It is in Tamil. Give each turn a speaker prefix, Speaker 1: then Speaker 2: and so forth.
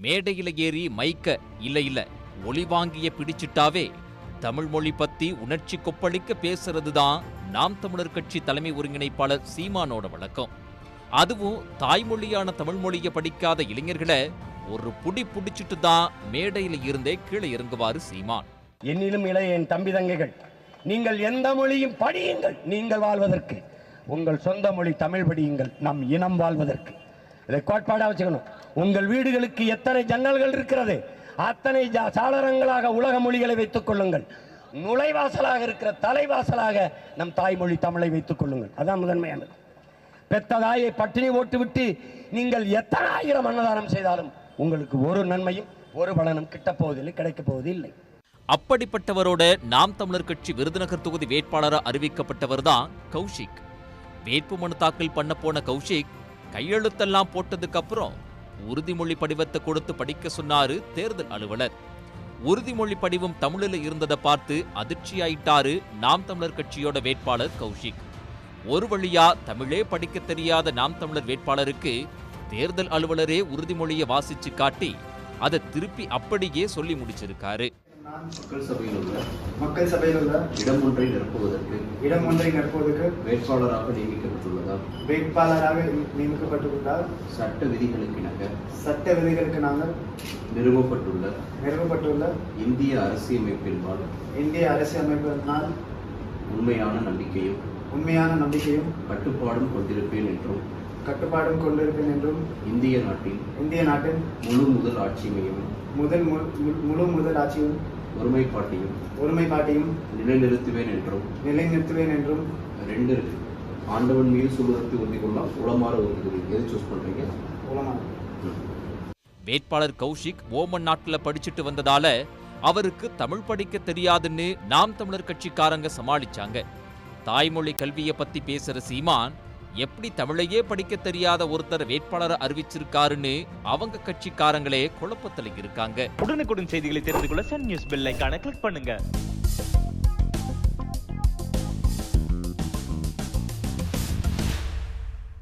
Speaker 1: மேடையில ஏறி மைக்க இல்ல ஒளி வாங்கிய பிடிச்சிட்டாவே தமிழ் மொழி பத்தி உணர்ச்சி கொப்பளிக்க பேசுறதுதான் நாம் தமிழர் கட்சி தலைமை ஒருங்கிணைப்பாளர் சீமானோட வழக்கம். அதுவும் தாய்மொழியான தமிழ் மொழியை படிக்காத இளைஞர்களை ஒரு புடிச்சிட்டு தான் மேடையில இருந்தே கீழே இறங்குவாரு சீமான்.
Speaker 2: என்னிலும் இளைய என் தம்பி தங்கைகள், நீங்கள் எந்த மொழியும் படியுங்கள், நீங்கள் வாழ்வதற்கு. உங்கள் சொந்த மொழி தமிழ் படியுங்கள், நம் இனம் வாழ்வதற்கு. இதை கோட்பாடா வச்சுக்கணும். உங்கள் வீடுகளுக்கு எத்தனை ஜன்னல்கள் இருக்கிறது, அத்தனை சாளரங்களாக உலக மொழிகளை வைத்துக் கொள்ளுங்கள். நுழைவாசலாக இருக்கிற தலைவாசலாக நம் தாய்மொழி தமிழை வைத்துக் கொள்ளுங்கள். அதான் முதன்மையானது. பெத்த தாயை பட்டினி ஓட்டுவிட்டு நீங்கள் எத்தனை ஆயிரம் அன்னதானம் செய்தாலும் உங்களுக்கு ஒரு நன்மையும் ஒரு பலனும் கிட்டப் போவதில்லை, கிடைக்கப் போவதில்லை.
Speaker 1: அப்படிப்பட்டவரோட நாம் தமிழர் கட்சி விருதுநகர் தொகுதி வேட்பாளராக அறிவிக்கப்பட்டவர் தான் கௌஷிக். வேட்புமனு தாக்கல் பண்ண போன கௌஷிக் கையெழுத்தெல்லாம் போட்டதுக்கு அப்புறம் உறுதிமொழி படிவத்தை கொடுத்து படிக்க சொன்னாரு தேர்தல் அலுவலர். உறுதிமொழி படிவம் தமிழில் இருந்ததை பார்த்து அதிர்ச்சியாயிட்டாரு நாம் தமிழர் கட்சியோட வேட்பாளர் கௌஷிக். ஒரு வழியா தமிழே படிக்க தெரியாத நாம் தமிழர் வேட்பாளருக்கு தேர்தல் அலுவலரே உறுதிமொழியை வாசிச்சு காட்டி அதை திருப்பி அப்படியே சொல்லி முடிச்சிருக்காரு.
Speaker 3: மக்கள் சபையில் உள்ள இடம் ஒன்றை நிரப்புவதற்கு வேட்பாளராக நியமிக்கப்பட்டுள்ளார். சட்ட விதிகளுக்கு நாங்கள் நிறுவப்பட்டுள்ள இந்திய அரசியலமைப்பினால் உண்மையான நம்பிக்கையும் கட்டுப்பாடும் கொண்டிருப்பேன் என்றும் இந்திய நாட்டின் முழு முதல் ஆட்சியும் ஒருமைப்பாட்டையும் நிலைநிறுத்துவேன் என்றும் 2 ஆண்டவன் மீது சொல்வதற்கு உறுதி கொள்ளலாம். உளமாற உறுதி. எது சூஸ் பண்றீங்க? உளமாற.
Speaker 1: வேட்பாளர் கௌஷிக் ஓமன் நாட்டுல படிச்சுட்டு வந்ததால அவருக்கு தமிழ் படிக்க தெரியாதுன்னு நாம் தமிழர் கட்சிக்காரங்க சமாளிச்சாங்க. தாய்மொழி கல்வியை பத்தி பேசுற சீமான் எப்படி தமிழையே படிக்க தெரியாத ஒருத்தர் வேட்பாளரை அறிவிச்சிருக்காருன்னு அவங்க கட்சிக்காரங்களே குழப்பத்துல இருக்காங்க.
Speaker 4: உடனுக்குடன் செய்திகளை தெரிந்து கொள்ள சன் நியூஸ் பெல் ஐகானை கிளிக் பண்ணுங்க.